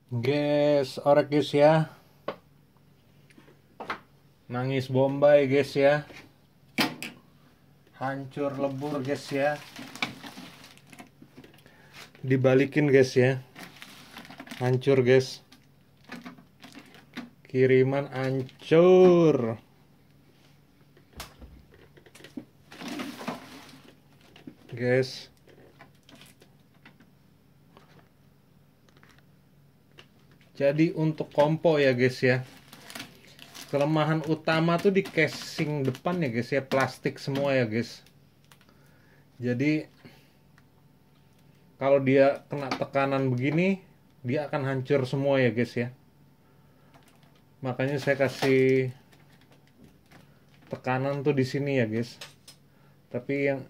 Guys, orek guys ya. Nangis Bombay guys ya. Hancur lebur guys ya. Dibalikin guys ya. Hancur guys. Kiriman hancur. Guys. Jadi untuk kompo ya guys ya. Kelemahan utama tuh di casing depan ya guys ya, plastik semua ya guys. Jadi kalau dia kena tekanan begini, dia akan hancur semua ya guys ya. Makanya saya kasih tekanan tuh di sini ya guys. Tapi yang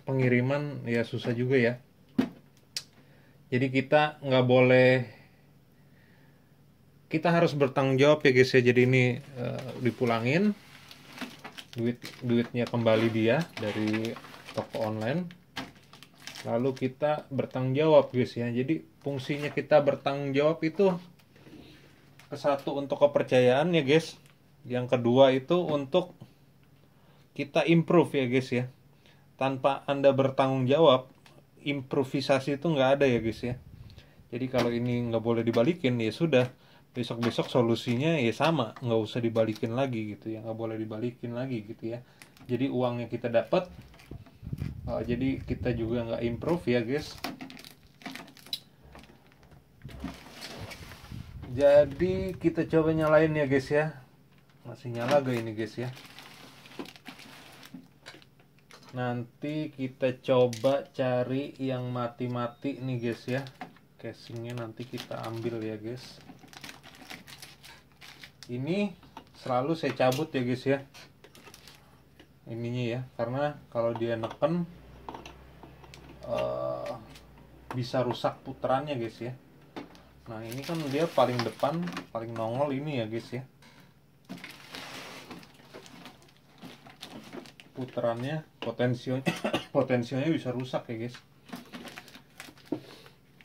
pengiriman ya susah juga ya. Jadi kita nggak boleh, kita harus bertanggung jawab ya guys ya. Jadi ini dipulangin, duitnya kembali dia dari toko online, lalu kita bertanggung jawab guys ya. Jadi fungsinya kita bertanggung jawab itu satu untuk kepercayaan ya guys, yang kedua itu untuk kita improve ya guys ya. Tanpa Anda bertanggung jawab, improvisasi itu nggak ada ya guys ya. Jadi kalau ini nggak boleh dibalikin ya sudah, besok-besok solusinya ya sama, nggak usah dibalikin lagi gitu ya, nggak boleh dibalikin lagi gitu ya. Jadi uangnya kita dapat, jadi kita juga nggak improve ya guys. Jadi kita coba nyalain ya guys ya. Masih nyala gak ini guys ya. Nanti kita coba cari yang mati-mati nih guys ya. Casingnya nanti kita ambil ya guys. Ini selalu saya cabut ya guys ya, ininya ya, karena kalau dia neken bisa rusak putarannya guys ya. Nah ini kan dia paling depan, paling nongol ini ya guys ya, putarannya potensinya bisa rusak ya guys.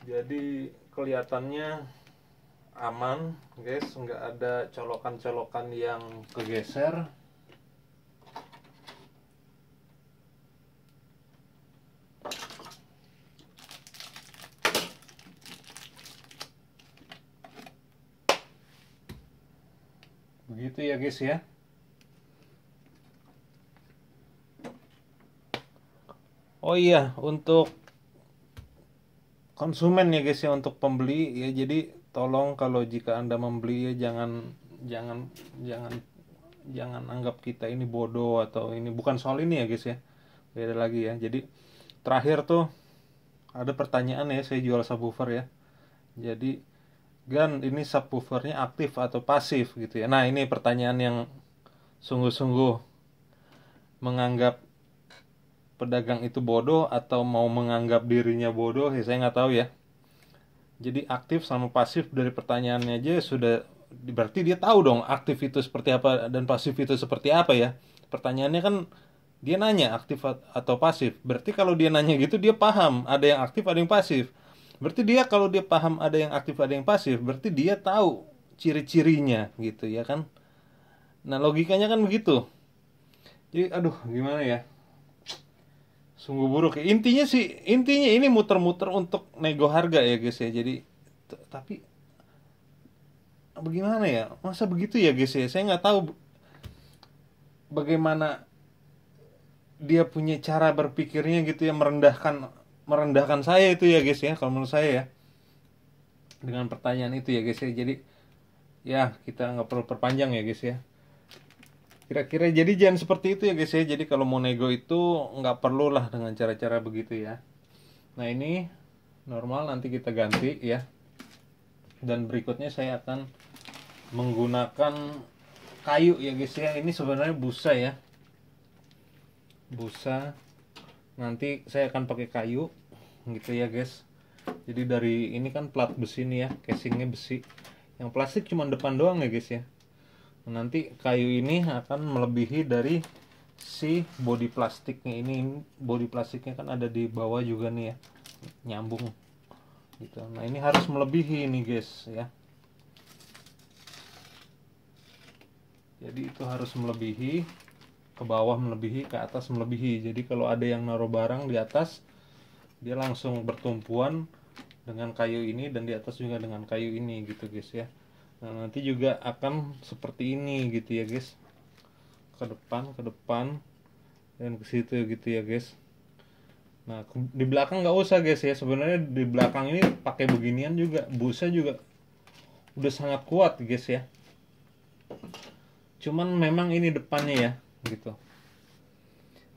Jadi kelihatannya aman guys, nggak ada colokan-colokan yang kegeser. Begitu ya guys ya. Oh iya, untuk konsumen ya guys ya, untuk pembeli ya, jadi tolong kalau jika Anda membeli ya jangan jangan anggap kita ini bodoh atau ini, bukan soal ini ya guys ya. Beda lagi ya. Jadi terakhir tuh ada pertanyaan ya, saya jual subwoofer ya. Jadi Gan, ini subwoofernya aktif atau pasif gitu ya. Nah, ini pertanyaan yang sungguh-sungguh menganggap pedagang itu bodoh atau mau menganggap dirinya bodoh ya, saya nggak tahu ya. Jadi aktif sama pasif dari pertanyaannya aja sudah, berarti dia tahu dong aktif itu seperti apa dan pasif itu seperti apa ya. Pertanyaannya kan dia nanya aktif atau pasif. Berarti kalau dia nanya gitu dia paham ada yang aktif ada yang pasif. Berarti dia kalau dia paham ada yang aktif ada yang pasif, berarti dia tahu ciri-cirinya gitu ya kan. Nah, logikanya kan begitu. Jadi aduh gimana ya, sungguh buruk ya. Intinya ini muter-muter untuk nego harga ya guys ya. Jadi tapi bagaimana ya, masa begitu ya guys ya, saya nggak tahu bagaimana dia punya cara berpikirnya gitu ya, merendahkan saya itu ya guys ya, kalau menurut saya ya, dengan pertanyaan itu ya guys ya. Jadi ya kita nggak perlu perpanjang ya guys ya, kira-kira jadi jangan seperti itu ya guys ya. Jadi kalau mau nego itu nggak perlu lah dengan cara-cara begitu ya. Nah ini normal, nanti kita ganti ya. Dan berikutnya saya akan menggunakan kayu ya guys ya. Ini sebenarnya busa ya, busa. Nanti saya akan pakai kayu gitu ya guys. Jadi dari ini kan plat besi nih ya, casingnya besi. Yang plastik cuma depan doang ya guys ya. Nanti kayu ini akan melebihi dari si body plastiknya. Ini body plastiknya kan ada di bawah juga nih ya, nyambung gitu. Nah ini harus melebihi nih guys ya. Jadi itu harus melebihi, ke bawah melebihi, ke atas melebihi. Jadi kalau ada yang naruh barang di atas, dia langsung bertumpuan dengan kayu ini, dan di atas juga dengan kayu ini gitu guys ya. Nah nanti juga akan seperti ini gitu ya guys, ke depan dan ke situ gitu ya guys. Nah di belakang nggak usah guys ya, sebenarnya di belakang ini pakai beginian juga, busnya juga udah sangat kuat guys ya. Cuman memang ini depannya ya gitu.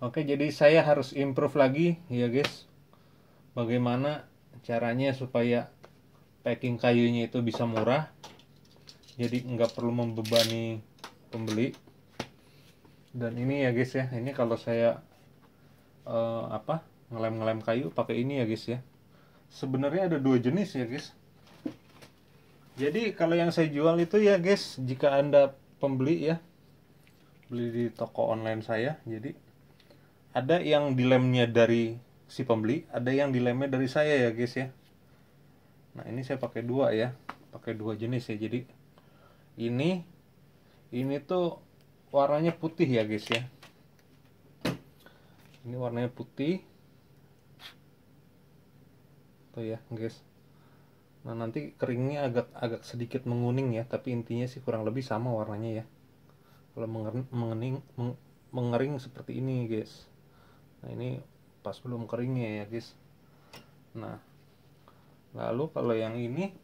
Oke, jadi saya harus improve lagi ya guys, bagaimana caranya supaya packing kayunya itu bisa murah, jadi nggak perlu membebani pembeli. Dan ini ya guys ya, ini kalau saya ngelem kayu pakai ini ya guys ya. Sebenarnya ada dua jenis ya guys. Jadi kalau yang saya jual itu ya guys, jika anda pembeli ya, beli di toko online saya, jadi ada yang dilemnya dari si pembeli, ada yang dilemnya dari saya ya guys ya. Nah ini saya pakai dua ya, pakai dua jenis ya. Jadi ini tuh warnanya putih ya guys ya. Ini warnanya putih tuh ya guys. Nah nanti keringnya agak sedikit menguning ya, tapi intinya sih kurang lebih sama warnanya ya. Kalau mengering seperti ini guys. Nah ini pas belum keringnya ya guys. Nah lalu kalau yang ini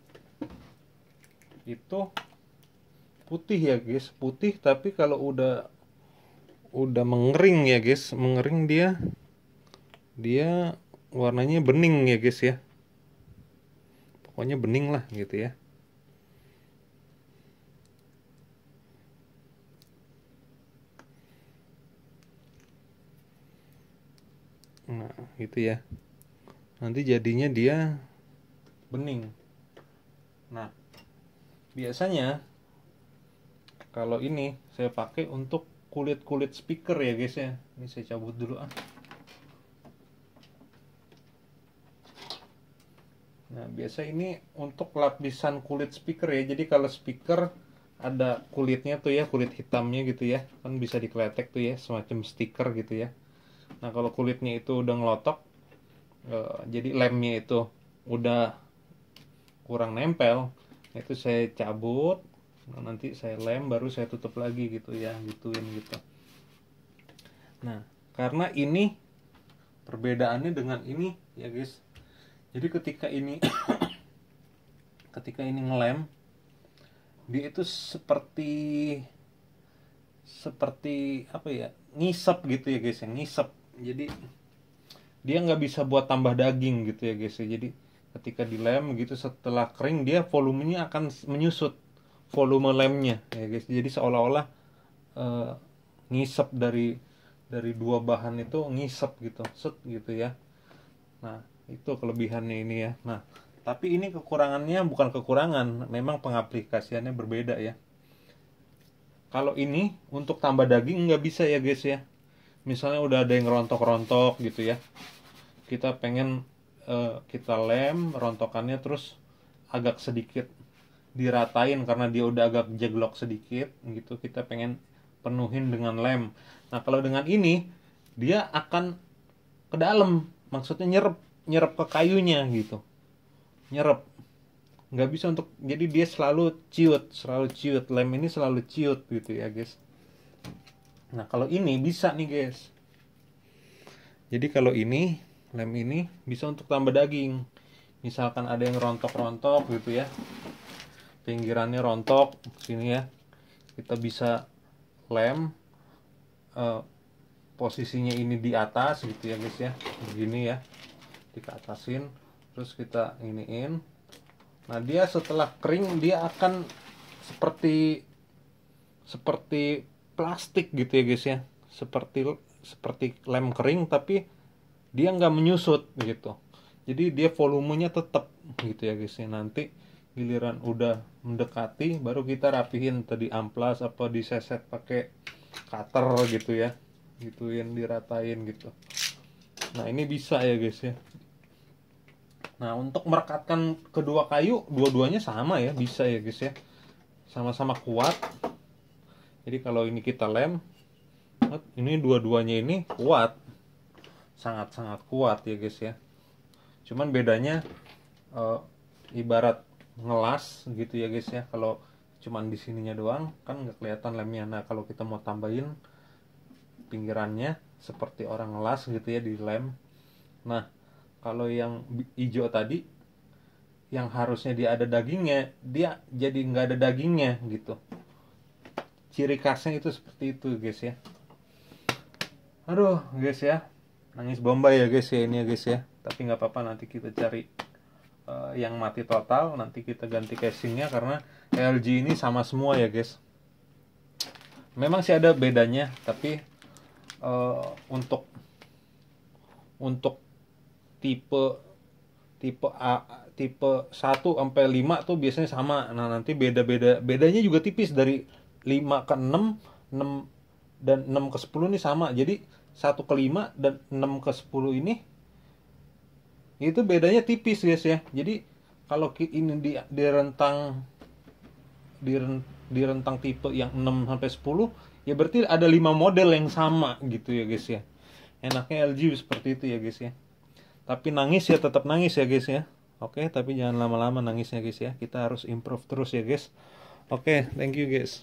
itu putih ya guys, putih, tapi kalau udah mengering ya guys, mengering dia warnanya bening ya guys ya. Pokoknya bening lah gitu ya. Nah gitu ya, nanti jadinya dia bening. Nah biasanya kalau ini saya pakai untuk kulit speaker ya guys ya. Ini saya cabut dulu ah. Nah biasa ini untuk lapisan kulit speaker ya. Jadi kalau speaker ada kulitnya tuh ya, kulit hitamnya gitu ya, kan bisa dikletek tuh ya, semacam stiker gitu ya. Nah kalau kulitnya itu udah ngelotok, jadi lemnya itu udah kurang nempel, itu saya cabut. Nah, nanti saya lem, baru saya tutup lagi gitu ya, gituin gitu. Nah karena ini perbedaannya dengan ini ya guys, jadi ketika ini ngelem, dia itu seperti apa ya, ngisep gitu ya guys ya, ngisep. Jadi dia nggak bisa buat tambah daging gitu ya guys ya. Jadi ketika dilem gitu, setelah kering dia volumenya akan menyusut, volume lemnya ya guys. Jadi seolah-olah ngisep dari dua bahan itu, ngisep gitu, set gitu ya. Nah itu kelebihannya ini ya. Nah tapi ini kekurangannya, bukan kekurangan, memang pengaplikasiannya berbeda ya. Kalau ini untuk tambah daging nggak bisa ya guys ya. Misalnya udah ada yang rontok-rontok gitu ya, kita pengen kita lem rontokannya, terus agak sedikit diratain karena dia udah agak jeglok sedikit gitu, kita pengen penuhin dengan lem. Nah kalau dengan ini dia akan ke dalam, maksudnya nyerap ke kayunya gitu, nyerap, nggak bisa untuk, jadi dia selalu ciut, lem ini selalu ciut gitu ya guys. Nah kalau ini bisa nih guys, jadi kalau ini lem ini bisa untuk tambah daging. Misalkan ada yang rontok-rontok gitu ya, pinggirannya rontok sini ya, kita bisa lem, posisinya ini di atas gitu ya guys ya, begini ya, dikatasin, terus kita iniin. Nah dia setelah kering dia akan seperti plastik gitu ya guys ya, seperti lem kering, tapi dia nggak menyusut gitu. Jadi dia volumenya tetap gitu ya guys ya. Nanti giliran udah mendekati, baru kita rapihin, tadi amplas apa diseset pakai cutter gitu ya, gituin, diratain gitu. Nah ini bisa ya guys ya. Nah, untuk merekatkan kedua kayu, dua-duanya sama ya, bisa ya guys ya. Sama-sama kuat. Jadi kalau ini kita lem, ini dua-duanya ini kuat. Sangat-sangat kuat ya guys ya. Cuman bedanya ibarat ngelas gitu ya guys ya. Kalau cuman di sininya doang kan nggak kelihatan lemnya. Nah, kalau kita mau tambahin pinggirannya seperti orang ngelas gitu ya di lem. Nah, kalau yang hijau tadi yang harusnya dia ada dagingnya, dia jadi nggak ada dagingnya gitu. Ciri khasnya itu seperti itu guys ya. Aduh guys ya, nangis bombay ya guys ya ini ya guys ya. Tapi nggak apa-apa, nanti kita cari yang mati total, nanti kita ganti casingnya karena LG ini sama semua ya guys. Memang sih ada bedanya, tapi untuk tipe tipe A, tipe 1 sampai 5 tuh biasanya sama. Nah, nanti bedanya juga tipis dari 5 ke 6, 6 dan 6 ke 10 ini sama. Jadi 1 ke 5 dan 6 ke 10 ini itu bedanya tipis guys ya. Jadi kalau ini di rentang di rentang tipe yang 6 sampai 10, ya berarti ada 5 model yang sama gitu ya guys ya. Enaknya LG seperti itu ya guys ya. Tapi nangis ya tetap nangis ya guys ya. Oke, tapi jangan lama-lama nangisnya guys ya. Kita harus improve terus ya guys. Oke, thank you guys.